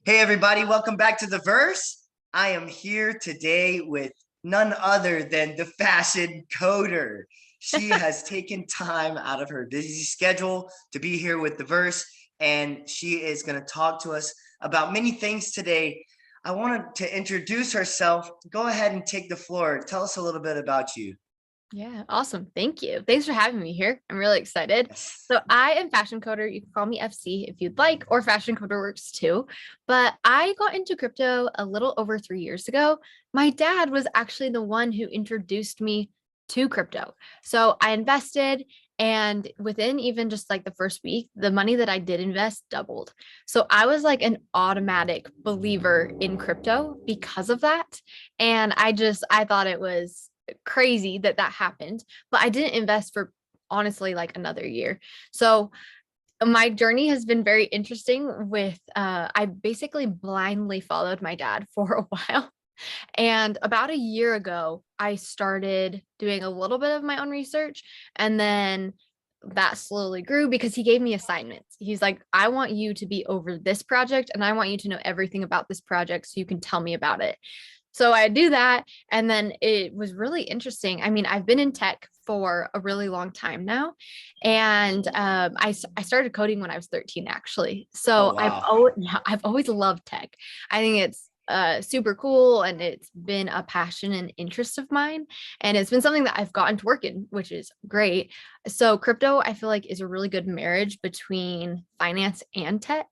Hey everybody, welcome back to the verse. I am here today with none other than the fashion coder. She has taken time out of her busy schedule to be here with the verse, and she is going to talk to us about many things today. I wanted to introduce herself. Go ahead and take the floor. Tell us a little bit about you. Yeah, awesome. Thank you. Thanks for having me here. I'm really excited. Yes. So I am Fashion Coder. You can call me FC if you'd like, or Fashion Coder works too. But I got into crypto a little over 3 years ago. My dad was actually the one who introduced me to crypto. So I invested, and within even just like the first week, the money that I did invest doubled. So I was like an automatic believer in crypto because of that. And I thought it was crazy that happened, but I didn't invest for honestly like another year. So my journey has been very interesting with I basically blindly followed my dad for a while. And about a year ago, I started doing a little bit of my own research, and then that slowly grew because he gave me assignments. He's like, I want you to be over this project and I want you to know everything about this project so you can tell me about it. So I do that. And then it was really interesting. I mean, I've been in tech for a really long time now. And I started coding when I was 13, actually. Oh, So wow. I've always loved tech. I think it's super cool, and it's been a passion and interest of mine, and it's been something that I've gotten to work in, which is great. So crypto, I feel like, is a really good marriage between finance and tech.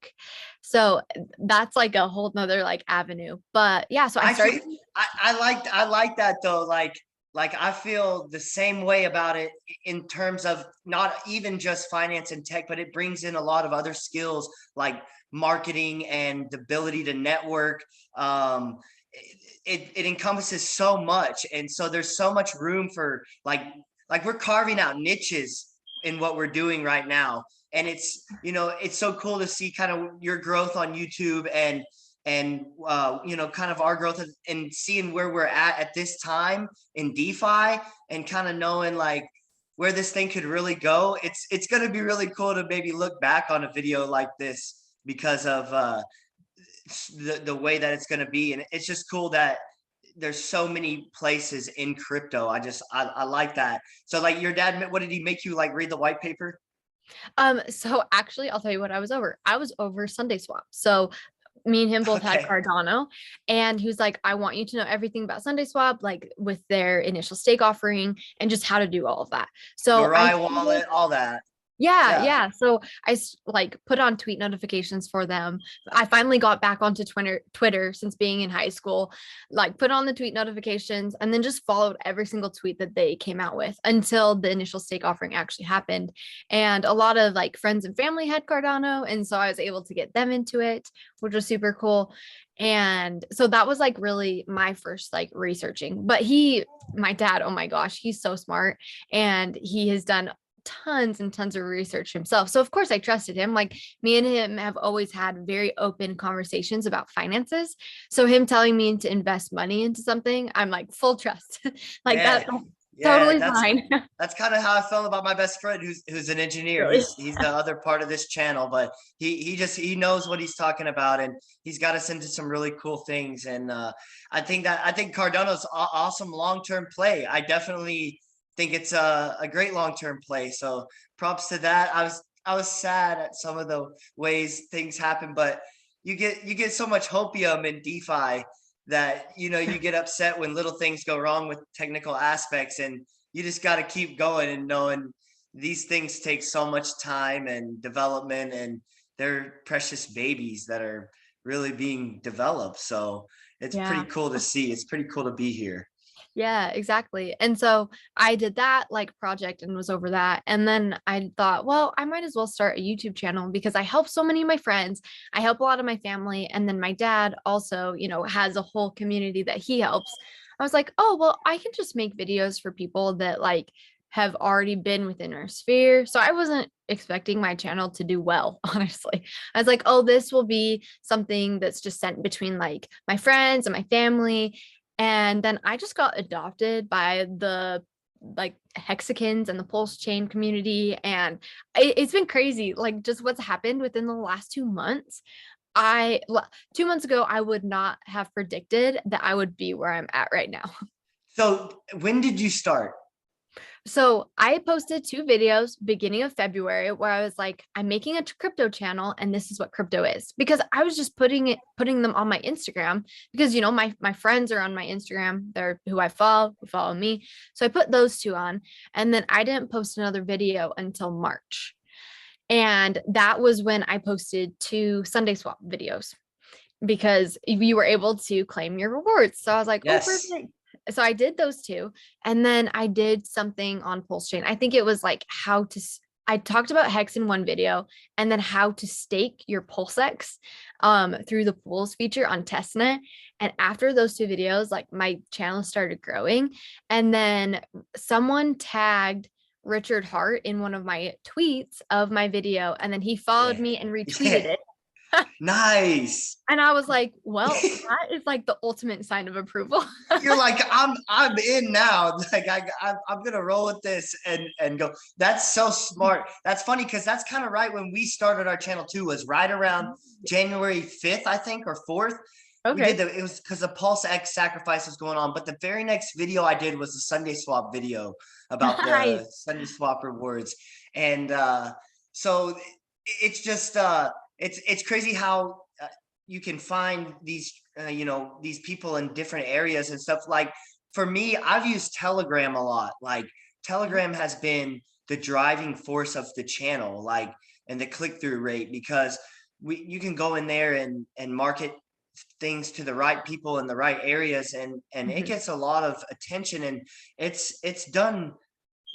So that's like a whole nother like avenue. But yeah, so I I feel started. I like that though. Like I feel the same way about it in terms of not even just finance and tech, but it brings in a lot of other skills like marketing and the ability to network. Um, it encompasses so much, and so there's so much room for like we're carving out niches in what we're doing right now, and it's so cool to see kind of your growth on YouTube and kind of our growth and seeing where we're at this time in DeFi and kind of knowing like where this thing could really go. It's going to be really cool to maybe look back on a video like this because of the way that it's going to be, and it's just cool that there's so many places in crypto. I like that. So like your dad, what did he make you like read the white paper? So actually, I'll tell you what I was over. I was over Sunday Swap. So me and him both had Okay. Cardano, and he was like, I want you to know everything about Sunday Swap, like with their initial stake offering and just how to do all of that. The So I Rye wallet, all that. yeah, Yeah. yeah. So like put on tweet notifications for them. I finally got back onto Twitter since being in high school, like put on the tweet notifications and then just followed every single tweet that they came out with until the initial stake offering actually happened. And a lot of like friends and family had Cardano, and so I was able to get them into it, which was super cool. And so that was like really my first like researching. But my dad, oh my gosh, he's so smart, and he has done tons and tons of research himself. So of course I trusted him. Like me and him have always had very open conversations about finances. So him telling me to invest money into something, I'm like full trust. Like Yeah, that's yeah, totally that's fine. that's kind of how I felt about my best friend who's an engineer. Really. He's the other part of this channel, but he knows what he's talking about, and he's got us into some really cool things. And I think Cardano's awesome long-term play. I definitely think it's a great long-term play. So props to that. I was sad at some of the ways things happen, but you get so much hopium in DeFi that you get upset when little things go wrong with technical aspects, and you just got to keep going and knowing these things take so much time and development, and they're precious babies that are really being developed. So it's pretty Yeah. cool to see. It's pretty cool to be here. Yeah, exactly. And so I did that like project and was over that. And then I thought, well, I might as well start a YouTube channel because I help so many of my friends. I help a lot of my family. And then my dad also, has a whole community that he helps. I was like, oh, well, I can just make videos for people that like have already been within our sphere. So I wasn't expecting my channel to do well, honestly. I was like, oh, this will be something that's just sent between like my friends and my family, and then I just got adopted by the like hexagons and the PulseChain community. And it's been crazy, like just what's happened within the last 2 months. 2 months ago, I would not have predicted that I would be where I'm at right now. So when did you start? So I posted 2 videos beginning of February where I was like, I'm making a crypto channel and this is what crypto is. Because I was just putting them on my Instagram because my friends are on my Instagram. They're who I follow, who follow me. So I put those 2 on. And then I didn't post another video until March. And that was when I posted 2 Sunday swap videos because you were able to claim your rewards. So I was like, oh, Yes. perfect. So I did those 2. And then I did something on PulseChain. I think it was like I talked about Hex in one video and then how to stake your PulseX through the Pools feature on testnet. And after those 2 videos, like my channel started growing. And then someone tagged Richard Hart in one of my tweets of my video. And then he followed Yeah. me and retweeted Yeah. it. Nice. And I was like, well, that is like the ultimate sign of approval. You're like, I'm in now. Like I'm gonna roll with this and go. That's so smart. That's funny because that's kind of right when we started our channel too, was right around January 5th, I think, or 4th. We did Okay. it was because the Pulse X sacrifice was going on. But the very next video I did was the Sunday swap video about Nice. the Sunday swap rewards. And so it's just it's crazy how you can find these these people in different areas and stuff. Like for me, I've used Telegram a lot. Like Telegram has been the driving force of the channel, like, and the click-through rate, because you can go in there and market things to the right people in the right areas, and it Mhm. gets a lot of attention, and it's done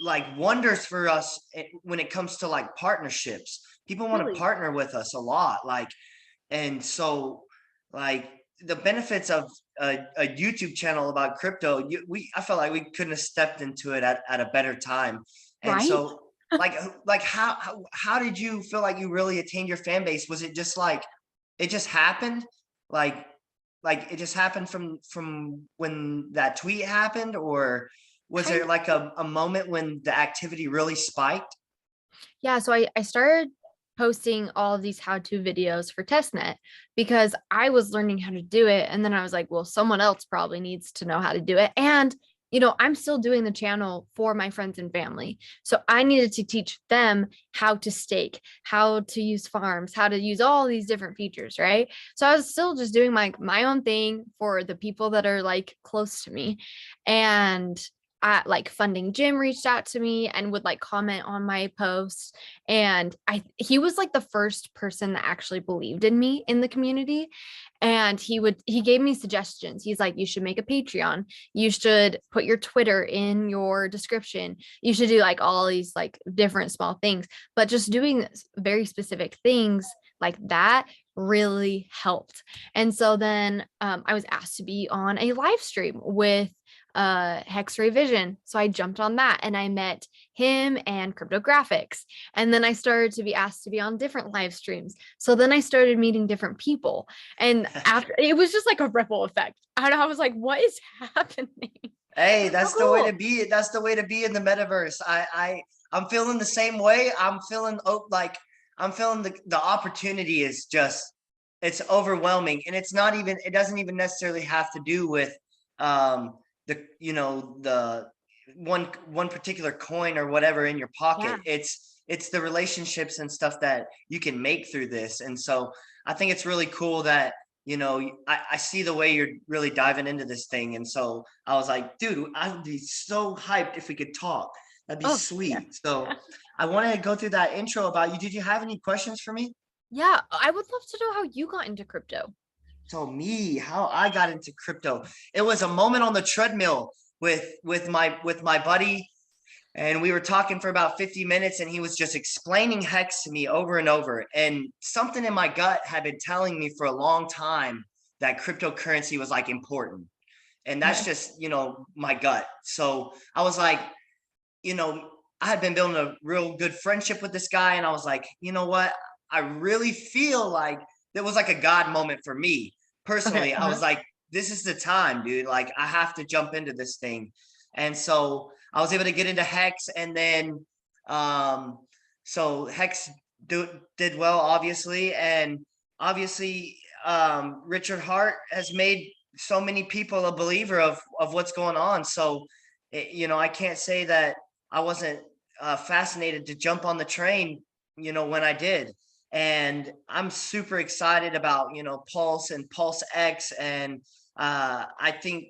like wonders for us when it comes to like partnerships. People want to Really? partner with us a lot, like, and so, like, the benefits of a YouTube channel about crypto, I felt like we couldn't have stepped into it at a better time. And Right? so, like how did you feel like you really attained your fan base? Was it just like it just happened, like it just happened from when that tweet happened, or was Kind there like a moment when the activity really spiked? Yeah, so I started posting all of these how-to videos for testnet because I was learning how to do it. And then I was like, well, someone else probably needs to know how to do it. And I'm still doing the channel for my friends and family. So I needed to teach them how to stake, how to use farms, how to use all these different features, right? So I was still just doing my own thing for the people that are like close to me. And like Funding Jim reached out to me and would like comment on my posts. And he was like the first person that actually believed in me in the community. And he gave me suggestions. He's like, you should make a Patreon. You should put your Twitter in your description. You should do like all these like different small things, but just doing very specific things like that really helped. And so then I was asked to be on a live stream with Hexray Vision. So I jumped on that and I met him and cryptographics. And then I started to be asked to be on different live streams. So then I started meeting different people. And after it was just like a ripple effect. And I was like, what is happening? Hey, It's so that's the way to cool. be. That's the way to be in the metaverse. I'm feeling the same way. I'm feeling the opportunity is just, it's overwhelming, and it doesn't even necessarily have to do with the one particular coin or whatever in your Yeah. pocket. It's the relationships and stuff that you can make through this. And so I think it's really cool that I see the way you're really diving into this thing. And so I was like, dude, I would be so hyped if we could talk. That'd be Oh, yeah. sweet. So I wanted to go through that intro about you. Did you have any questions for me? Yeah. I would love to know how you got into crypto. So me, how I got into crypto. It was a moment on the treadmill with my buddy, and we were talking for about 50 minutes, and he was just explaining hex to me over and over. And something in my gut had been telling me for a long time that cryptocurrency was like important. And that's Okay. just, my gut. So I was like, you know, I had been building a real good friendship with this guy, and I was like, you know what? I really feel like there was like a God moment for me Okay. personally. I was like, this is the time, dude. Like, I have to jump into this thing. And so I was able to get into Hex, and then so Hex did well, obviously, and obviously, Richard Hart has made so many people a believer of what's going on. So, I can't say that I wasn't fascinated to jump on the train, when I did. And I'm super excited about, Pulse and Pulse X. And I think,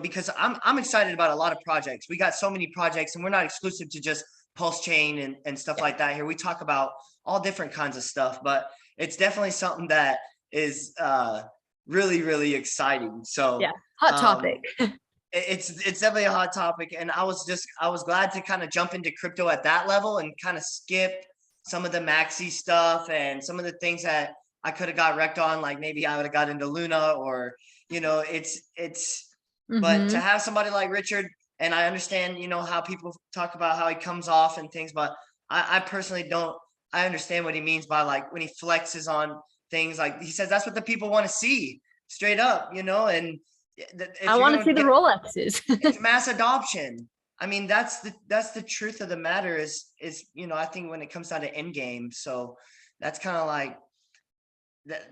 because I'm excited about a lot of projects. We got so many projects, and we're not exclusive to just PulseChain and stuff like that here. We talk about all different kinds of stuff, but it's definitely something that is really, really exciting. So Yeah, hot topic. um, it's definitely a hot topic, and I was glad to kind of jump into crypto at that level and kind of skip some of the maxi stuff and some of the things that I could have got wrecked on, like maybe I would have got into Luna, or it's but to Hmm. have somebody like Richard, and I understand, how people talk about how he comes off and things, but I personally don't. I understand what he means by, like, when he flexes on things, like he says that's what the people want to see, straight up, and I if you're want to gonna see the get, Rolexes. it's mass adoption. I mean, that's the truth of the matter is, I think when it comes down to end game. So that's kind of like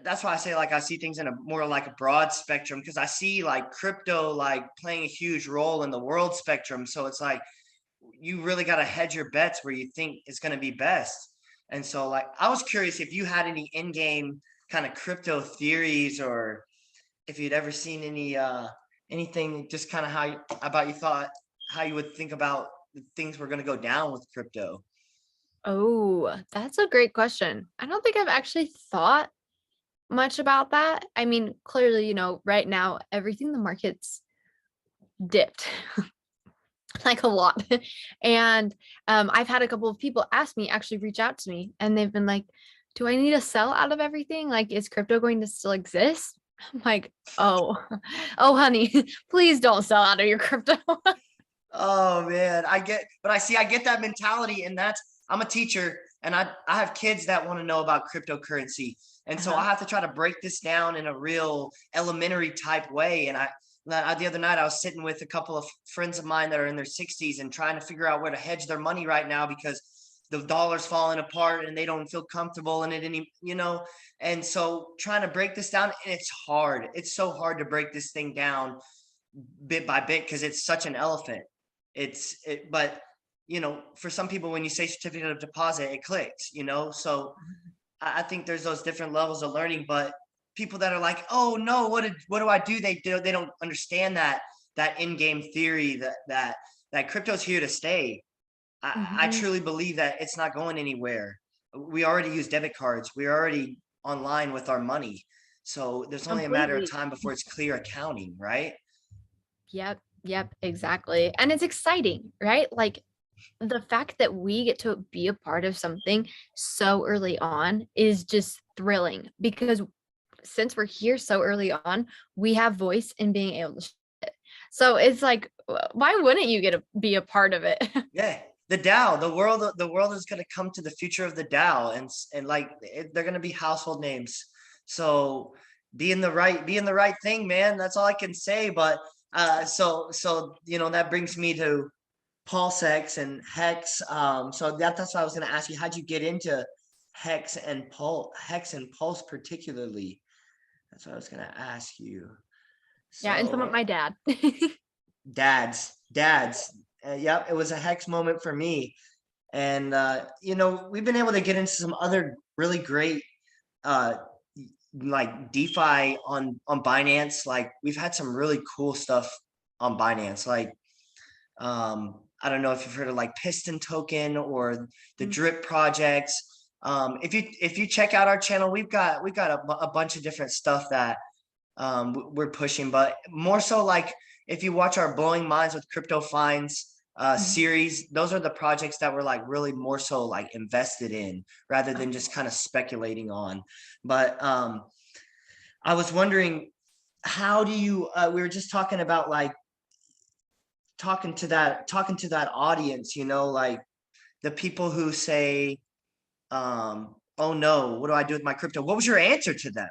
that's why I say, like, I see things in a more like a broad spectrum, because I see like crypto like playing a huge role in the world spectrum. So it's like you really got to hedge your bets where you think is going to be best. And so, like, I was curious if you had any in game kind of crypto theories, or if you'd ever seen anything, just kind of about you thought how you would think about the things we're going to go down with crypto. Oh, that's a great question. I don't think I've actually thought much about that. I mean, clearly, right now, everything the market's dipped like a lot. And I've had a couple of people ask me, actually reach out to me, and they've been like, do I need to sell out of everything? Like, is crypto going to still exist? I'm like, oh, oh, honey, please don't sell out of your crypto. Oh man, I get that mentality, and I'm a teacher, and I have kids that want to know about cryptocurrency, and so I Uh-huh. have to try to break this down in a real elementary type way. And the other night I was sitting with a couple of friends of mine that are in their 60s and trying to figure out where to hedge their money right now, because the dollar's falling apart and they don't feel comfortable in it and so trying to break this down, and it's hard. It's so hard to break this thing down bit by bit, because it's such an elephant. But for some people, when you say certificate of deposit, it clicks. So I think there's those different levels of learning. But people that are like, oh no, what do I do? They don't understand that in-game theory, that crypto's here to stay. I Mhm. truly believe that it's not going anywhere. We already use debit cards. We're already online with our money. So there's only a matter of Completely. time before it's clear accounting, right? Yep. Yep. Exactly. And it's exciting, right? Like the fact that we get to be a part of something so early on is just thrilling because since we're here so early on, we have voice in being able to. So it's like, why wouldn't you get to be a part of it? Yeah, the DAO, the world is going to come to the future of the DAO, and like they're going to be household names. So be in the right thing, man. That's all I can say. But so that brings me to PulseX and Hex. So that's what I was going to ask you. How'd you get into Hex and Pulse particularly? That's what I was going to ask you. Yeah, and some of So my dad. dads. Yep, it was a Hex moment for me. And we've been able to get into some other really great uh like DeFi on Binance. Like, we've had some really cool stuff on Binance. Like, I don't know if you've heard of like Piston Token or the Drip projects. If you check out our channel, we've got a bunch of different stuff that we're pushing, but more so, like, if you watch our Blowing Minds with Crypto Finds Mhm. series, those are the projects that we're like really more so like invested in, rather than Oh, just kind of speculating on. But I was wondering, how do you we were just talking about, like, talking to that audience, like the people who say, oh no, what do I do with my crypto? What was your answer to them?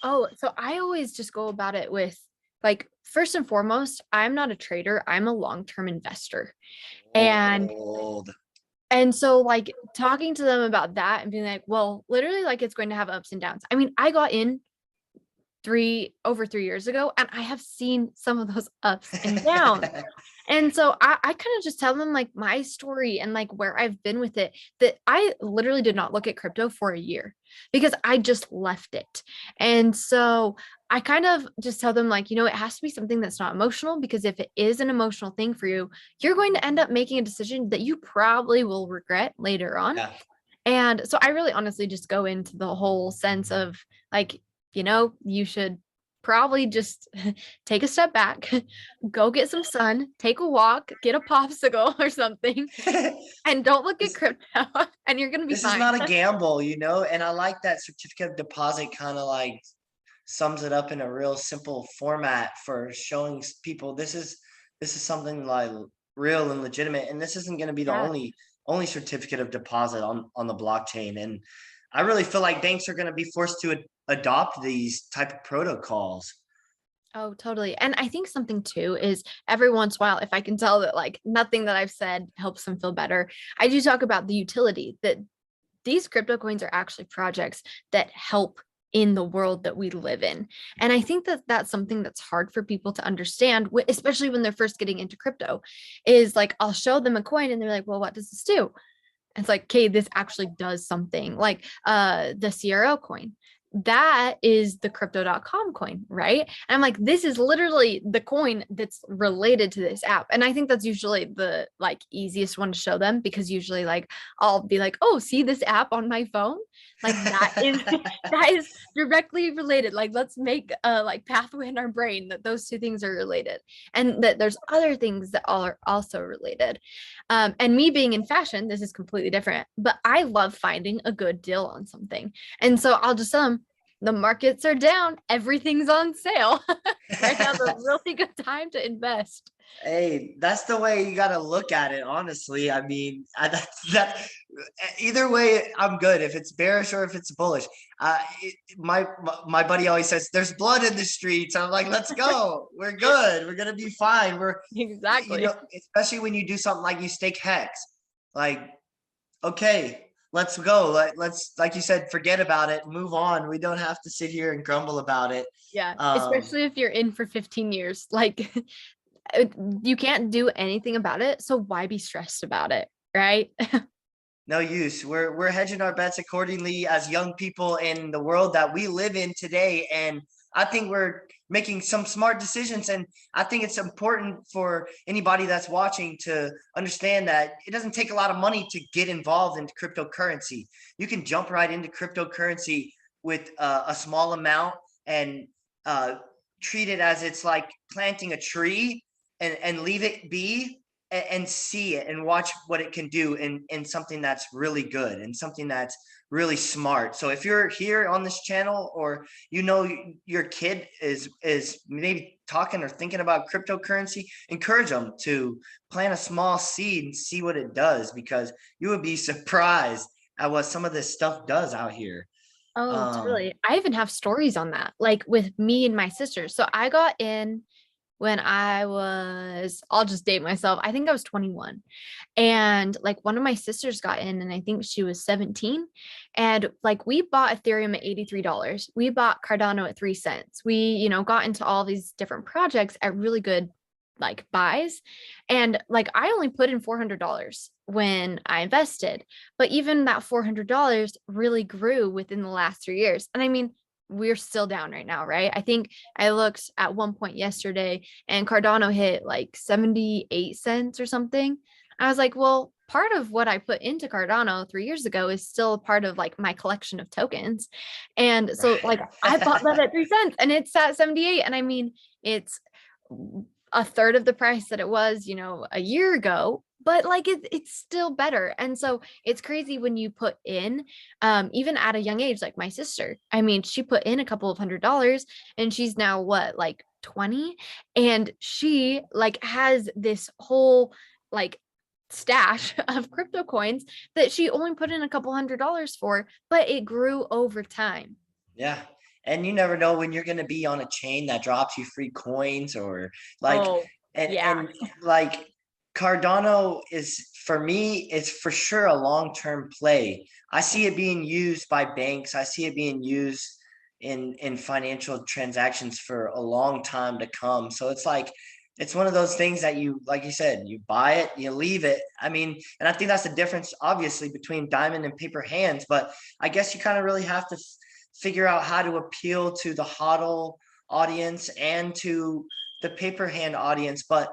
oh, so I always just go about it with like, first and foremost, I'm not a trader, I'm a long-term investor. And Old. And so like talking to them about that and being like, well, literally like it's going to have ups and downs. I mean, I got in over 3 years ago, and I have seen some of those ups and downs. And so I kind of just tell them like my story and like where I've been with it, that I literally did not look at crypto for a year because I just left it. And so I kind of just tell them like, it has to be something that's not emotional, because if it is an emotional thing for you, you're going to end up making a decision that you probably will regret later on. Yeah. And so I really honestly just go into the whole sense of like, you should probably just take a step back, go get some sun, take a walk, get a popsicle or something, and don't look at This, crypto, and you're going to be this is fine. not a gamble, and I like that certificate of deposit kind of like sums it up in a real simple format for showing people this is something like real and legitimate, and this isn't going to be the Yeah. only certificate of deposit on the blockchain. And I really feel like banks are going to be forced to adopt these type of protocols. Oh, totally. And I think something too is every once in a while, if I can tell that like nothing that I've said helps them feel better, I do talk about the utility that these crypto coins are actually projects that help in the world that we live in. And I think that that's something that's hard for people to understand, especially when they're first getting into crypto, is like, I'll show them a coin and they're like, well, what does this do? It's like, okay, this actually does something. Like the CRO coin, that is the crypto.com coin, right? And I'm like, this is literally the coin that's related to this app. And I think that's usually the like easiest one to show them, because usually like I'll be like, oh, see this app on my phone? Like that is that is directly related. Like let's make a like pathway in our brain that those two things are related, and that there's other things that are also related. And me being in fashion, this is completely different, but I love finding a good deal on something. And so I'll just tell them the markets are down, everything's on sale. Right now's a really good time to invest. Hey, that's the way you got to look at it, honestly. I mean, either way, I'm good if it's bearish or if it's bullish. My buddy always says, "There's blood in the streets." I'm like, "Let's go. We're good. We're gonna be fine." Exactly. Especially when you do something like you stake hex, like, okay, let's go. Let's, like you said, forget about it, move on. We don't have to sit here and grumble about it. Yeah, Um, especially if you're in for 15 years. Like you can't do anything about it, so why be stressed about it, right? No use. We're hedging our bets accordingly as young people in the world that we live in today. And I think we're making some smart decisions. And I think it's important for anybody that's watching to understand that it doesn't take a lot of money to get involved in cryptocurrency. You can jump right into cryptocurrency with a small amount and uh, treat it as it's like planting a tree and leave it be and see it and watch what it can do in something that's really good and something that's really smart. So if you're here on this channel, or your kid is maybe talking or thinking about cryptocurrency, encourage them to plant a small seed and see what it does, because you would be surprised at what some of this stuff does out here. Oh, um totally. I even have stories on that, like with me and my sisters. So I got in when I'll just date myself. I think I was 21. And like one of my sisters got in, and I think she was 17. And like we bought Ethereum at $83. We bought Cardano at 3 cents. We, got into all these different projects at really good like buys. And like I only put in $400 when I invested, but even that $400 really grew within the last 3 years. And I mean, we're still down right now, right? I think I looked at one point yesterday and Cardano hit like 78 cents or something. I was like, well, part of what I put into Cardano 3 years ago is still a part of like my collection of tokens. And so like I bought that at 3 cents and it's at 78. And I mean, it's a third of the price that it was, a year ago, but like it's still better. And so it's crazy when you put in, even at a young age, like my sister, I mean, she put in a couple of $100 and she's now what, like 20, and she like has this whole like stash of crypto coins that she only put in a couple $100 for, but it grew over time. Yeah. And you never know when you're going to be on a chain that drops you free coins, or like, Oh, and yeah. like Cardano is, for me, it's for sure a long-term play. I see it being used by banks. I see it being used in financial transactions for a long time to come. So it's like it's one of those things that you, like you said, you buy it, you leave it. I mean, and I think that's the difference, obviously, between diamond and paper hands. But I guess you kind of really have to figure out how to appeal to the hodl audience and to the paper hand audience. But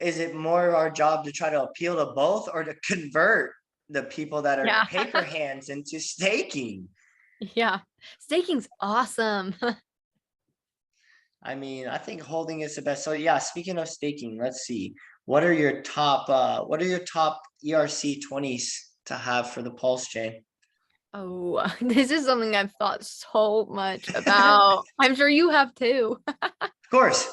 is it more our job to try to appeal to both, or to convert the people that are Yeah. paper hands into staking? Yeah. Staking's awesome. I mean, I think holding is the best. So yeah, speaking of staking, let's see. What are your top ERC20s to have for the Pulse chain? Oh, this is something I've thought so much about. I'm sure you have too. Of course.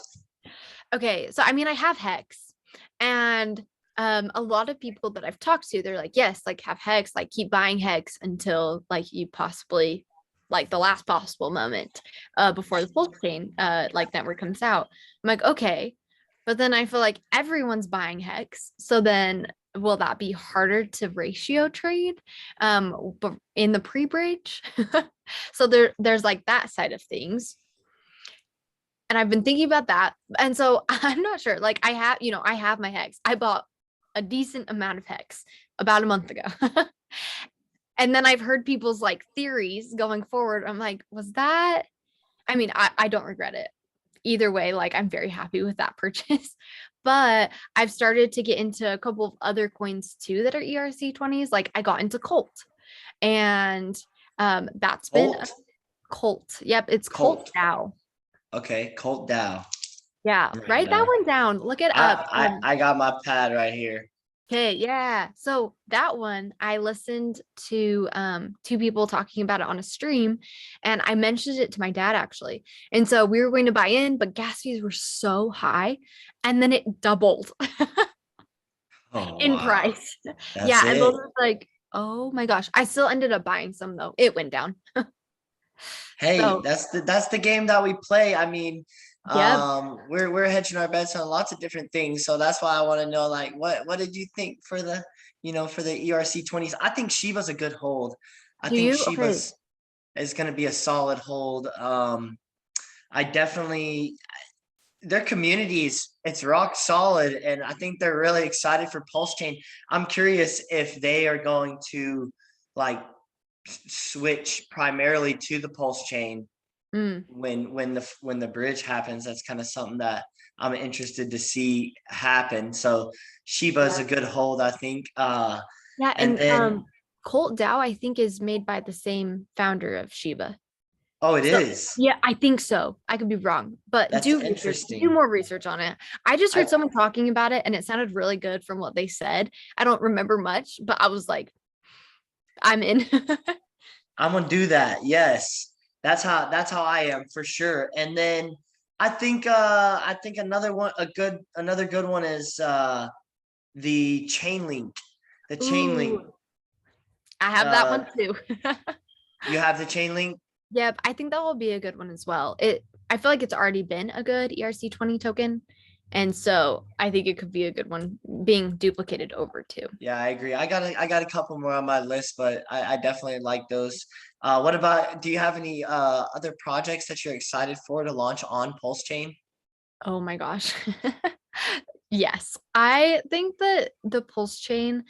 Okay, so I mean, I have Hex, and a lot of people that I've talked to, they're like, yes, like have Hex, like keep buying Hex until like you possibly like the last possible moment before the PulseChain like network comes out. I'm like, okay, but then I feel like everyone's buying Hex, so then will that be harder to ratio trade but in the pre-bridge? So there's like that side of things. And I've been thinking about that. And so I'm not sure. Like I have, I have my Hex. I bought a decent amount of Hex about a month ago. And then I've heard people's like theories going forward. I'm like, was that? I mean, I don't regret it. Either way, like I'm very happy with that purchase. But I've started to get into a couple of other coins too that are ERC20s. Like I got into Colt. And that's been a Colt? Colt. Yep, it's Colt Colt. now. Okay, Colt Dow. Yeah, Right write that now. one down. Look it up. I got my pad right here. Okay, yeah. So that one, I listened to two people talking about it on a stream, and I mentioned it to my dad actually. And so we were going to buy in, but gas fees were so high, and then it doubled Oh in wow. price. That's Yeah, and those it. were like, oh my gosh. I still ended up buying some though. It went down. Hey, So, that's the game that we play. I mean, yep. we're hedging our bets on lots of different things. So that's why I want to know, like, what did you think for the, for the ERC20s? I think Shiba's a good hold. I Do think you? Okay. Shiba's is going to be a solid hold. I definitely, their communities, it's rock solid, and I think they're really excited for Pulse Chain. I'm curious if they are going to like switch primarily to the Pulse Chain Mm. when the bridge happens. That's kind of something that I'm interested to see happen. So Shiba is a Yeah. good hold, I think. Yeah, And and then Colt Dow, I think, is made by the same founder of Shiba. oh, it So is. yeah, I think so. I could be wrong, but That's do interesting. more research on it. I just I heard someone talking about it and it sounded really good from what they said. I don't remember much, but I was like, I'm in. I'm gonna do that. Yes. That's how I am for sure. And then I think another good one is the chain link. The chain link. Ooh, I have that Uh one too. you have the chain link? Yep, I think that will be a good one as well. I feel like it's already been a good ERC20 token. And so I think it could be a good one being duplicated over too. Yeah, I agree. I got a couple more on my list, but I definitely like those. What about, do you have any other projects that you're excited for to launch on Pulse Chain? Oh my gosh. Yes, I think that the PulseChain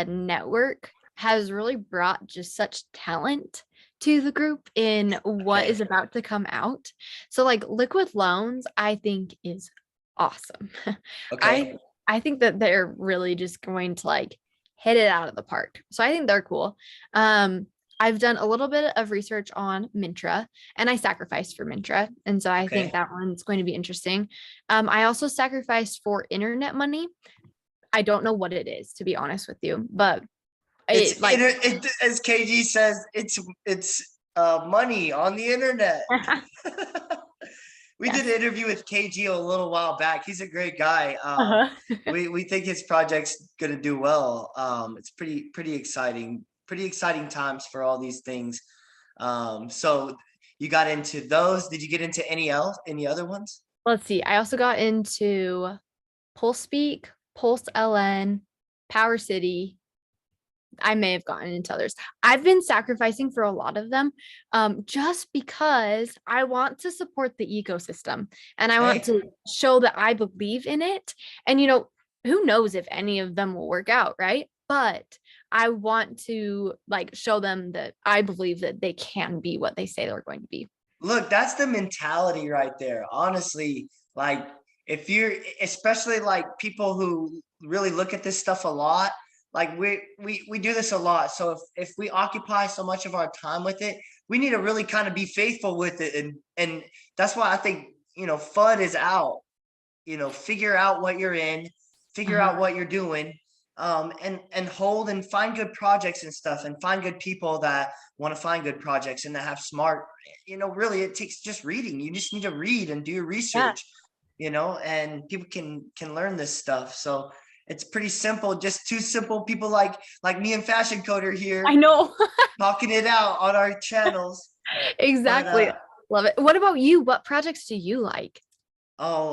network has really brought just such talent to the group in what Okay. is about to come out. So like liquid loans, I think is awesome. I Okay. I think that they're really just going to like hit it out of the park. So I think they're cool. Um, I've done a little bit of research on Mintra and I sacrificed for Mintra. And so I think Okay. that one's going to be interesting. I also sacrificed for internet money. I don't know what it is, to be honest with you, but it like As KG says, it's money on the internet. We did yes. an interview with KG a little while back. He's a great guy. Uh-huh. We think his project's gonna do well. It's pretty exciting. Pretty exciting times for all these things. So you got into those. Did you get into any other ones? Let's see. I also got into PulseSpeak, Pulse LN, Power City. I may have gotten into others. I've been sacrificing for a lot of them, just because I want to support the ecosystem and I want Hey, to show that I believe in it. And, who knows if any of them will work out, right? But I want to like show them that I believe that they can be what they say they're going to be. look, that's the mentality right there. Honestly, like if you're, especially like people who really look at this stuff a lot, like we do this a lot. So if we occupy so much of our time with it, we need to really kind of be faithful with it. And that's why I think, FUD is out. Figure out what you're in, figure out Uh-huh. what you're doing, and hold and find good projects and stuff, and find good people that want to find good projects and that have smart. Really, it takes just reading. You just need to read and do your Yeah, research. And people can learn this stuff. So it's pretty simple. Just two simple people like me and Fashion Coder I here know. talking it out on our channels. But Exactly. Love it. What about you? What projects do you like? Oh,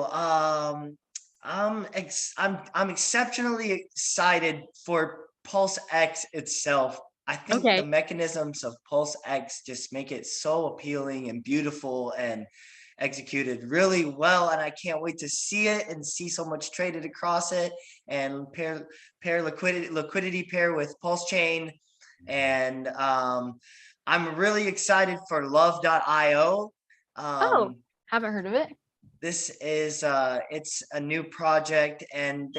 I'm exceptionally excited for Pulse X itself. I think the Okay. mechanisms of Pulse X just make it so appealing and beautiful and executed really well. And I can't wait to see it and see so much traded across it, and pair liquidity pair with PulseChain. And I'm really excited for love.io. Oh, Um, haven't heard of it. this is it's a new project, and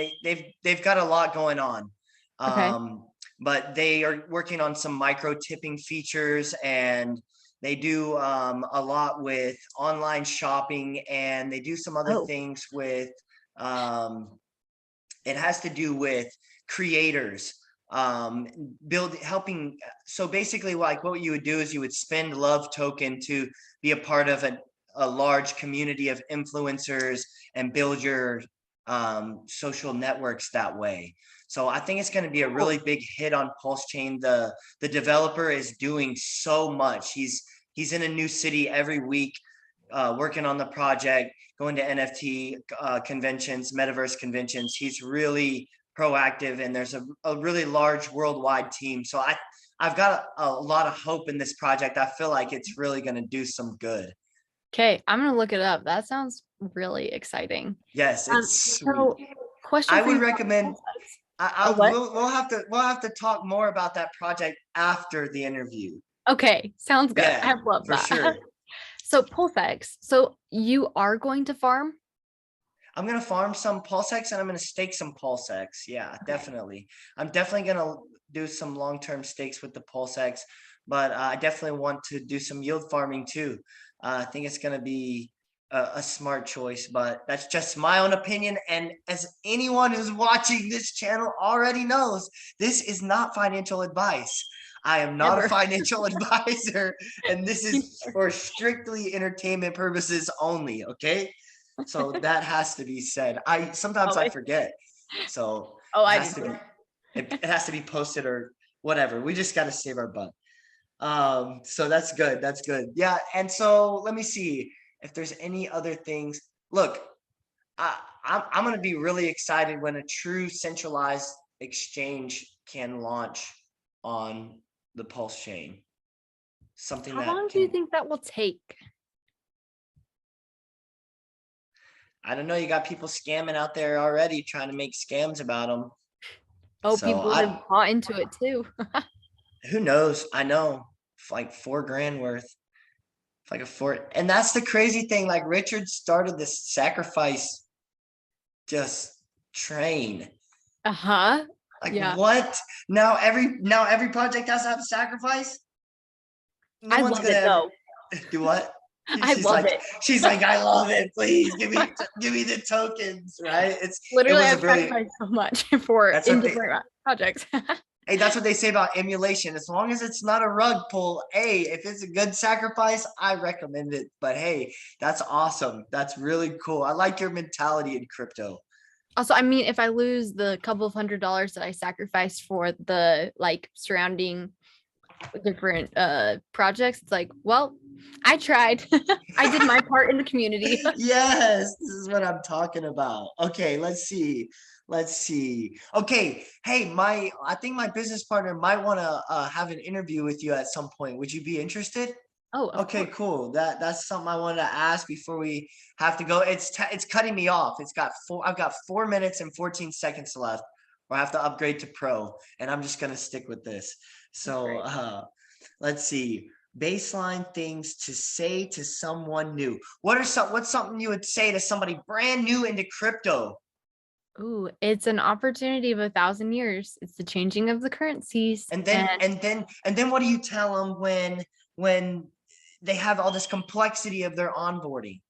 they've got a lot going on. Okay. But they are working on some micro tipping features, and they do a lot with online shopping, and they do some other Oh. things with um, it has to do with creators, helping. So basically, like what you would do is you would spend love token to be a part of a large community of influencers and build your social networks that way. So I think it's going to be a really Oh. big hit on PulseChain. The developer is doing so much. He's in a new city every week, working on the project, going to NFT conventions, metaverse conventions. He's really proactive, and there's a really large worldwide team. So I've got a lot of hope in this project. I feel like it's really going to do some good. Okay, I'm gonna look it up. That sounds really exciting. Yes, it's sweet. So question I for would you about recommend. Pulsex. I Oh, what? we'll have to talk more about that project after the interview. Okay, sounds good. Yeah, I love for that. sure. So Pulsex, so you are going to farm? I'm gonna farm some PulseX, and I'm gonna stake some PulseX. Yeah, Okay. definitely. I'm definitely gonna do some long-term stakes with the PulseX, but I definitely want to do some yield farming too. I think it's gonna be a smart choice, but that's just my own opinion. And as anyone who's watching this channel already knows, this is not financial advice. I am not a Never. financial advisor, and this is for strictly entertainment purposes only. Okay. So that has to be said. I sometimes I Always. forget. So Oh, it I has do to too. be it has to be posted or whatever. We just got to save our butt. So that's good. That's good. Yeah. And so let me see if there's any other things. Look, I'm gonna be really excited when a true centralized exchange can launch on the Pulse chain. Something How that long do you can, think that will take? I don't know, you got people scamming out there already trying to make scams about them. Oh, So people have bought into it too. who knows? I know, like 4 grand worth, like a four. And that's the crazy thing. Like Richard started this sacrifice just train. Uh-huh. Like Yeah. what? Now every project has to have a sacrifice. No I one's love gonna it ever though. do what? I She's love like, it. I love it. Please give me the tokens, right? It Literally, was a I've very, sacrificed so much for that's in what they different projects. hey, that's what they say about emulation. As long as it's not a rug pull, hey, if it's a good sacrifice, I recommend it. But hey, that's awesome. That's really cool. I like your mentality in crypto. Also, I mean, if I lose the couple of $100 that I sacrificed for the like surrounding different projects, it's like, well, I tried. I did my part in the community. Yes, this is what I'm talking about. Okay, let's see. Let's see. Okay, hey, I think my business partner might want to have an interview with you at some point. Would you be interested? Oh, of Okay, course. cool. That's something I wanted to ask before we have to go. It's cutting me off. I've got 4 minutes and 14 seconds left, or I have to upgrade to pro, and I'm just gonna stick with this. That's So great. let's see. Baseline things to say to someone new. What's something you would say to somebody brand new into crypto? Ooh, it's an opportunity of 1,000 years. It's the changing of the currencies. And then And what do you tell them when they have all this complexity of their onboarding?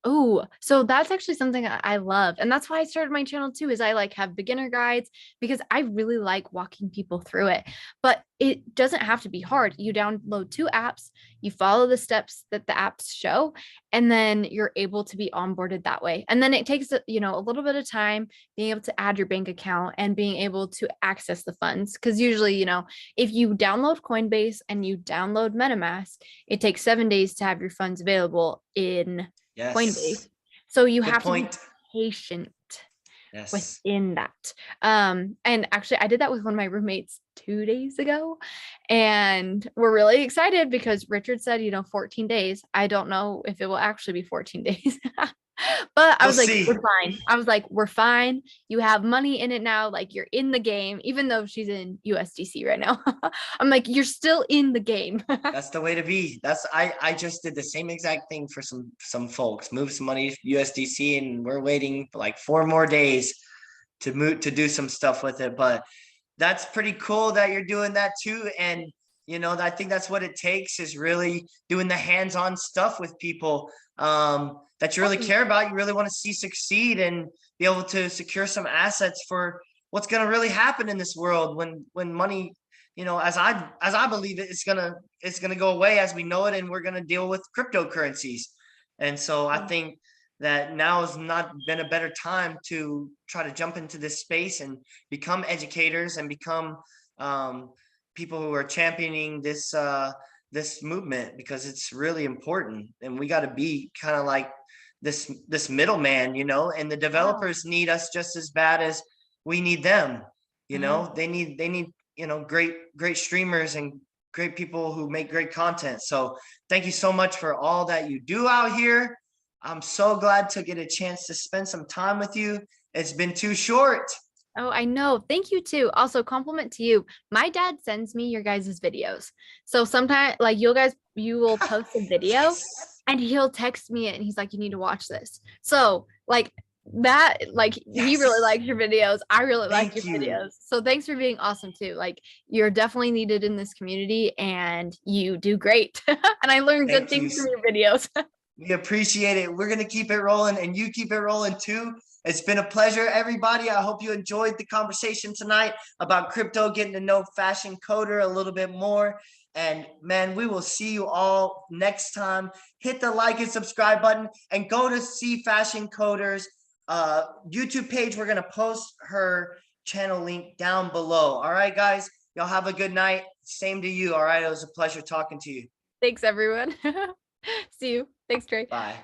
oh, so that's actually something I love. And that's why I started my channel too, is I like have beginner guides because I really like walking people through it. But it doesn't have to be hard. You download 2 apps, you follow the steps that the apps show, and then you're able to be onboarded that way. And then it takes, a little bit of time being able to add your bank account and being able to access the funds. Because usually, if you download Coinbase and you download MetaMask, it takes 7 days to have your funds available in Yes. Coinbase. So you Good have to be point. patient Yes. within that. And actually I did that with one of my roommates 2 days ago. And we're really excited because Richard said, 14 days. I don't know if it will actually be 14 days. But I We'll was like, we're see. fine. I was like, we're fine. You have money in it now. Like you're in the game, even though she's in USDC right now. I'm like, you're still in the game. That's the way to be. I just did the same exact thing for some folks. Moved some money to USDC, and we're waiting for like 4 more days to do some stuff with it. But that's pretty cool that you're doing that too. And I think that's what it takes, is really doing the hands-on stuff with people that you really care about, you really want to see succeed, and be able to secure some assets for what's going to really happen in this world when money, as I believe it, it's gonna go away as we know it, and we're gonna deal with cryptocurrencies. And so I think that now has not been a better time to try to jump into this space and become educators and become people who are championing this movement, because it's really important, and we got to be kind of like this middleman, and the Wow. developers need us just as bad as we need them. Uh-huh. They need great streamers and great people who make great content. So thank you so much for all that you do out here. I'm so glad to get a chance to spend some time with you. It's been too short. Oh, I know. Thank you too. Also, compliment to you. My dad sends me your guys' videos. So sometimes like you will post a video Yes. and he'll text me it and he's like, you need to watch this. So like that, like he really Yes. likes your videos. I really like your Thank you. videos. So thanks for being awesome too. Like you're definitely needed in this community and you do great. And I learned good Thank you. things from your videos. We appreciate it. We're going to keep it rolling, and you keep it rolling too. It's been a pleasure, everybody. I hope you enjoyed the conversation tonight about crypto, getting to know Fashion Coder a little bit more. And man, we will see you all next time. Hit the like and subscribe button, and go to see Fashion Coder's YouTube page. We're going to post her channel link down below. All right, guys, y'all have a good night. Same to you. All right. It was a pleasure talking to you. Thanks everyone. See you. Thanks, Trey. Bye.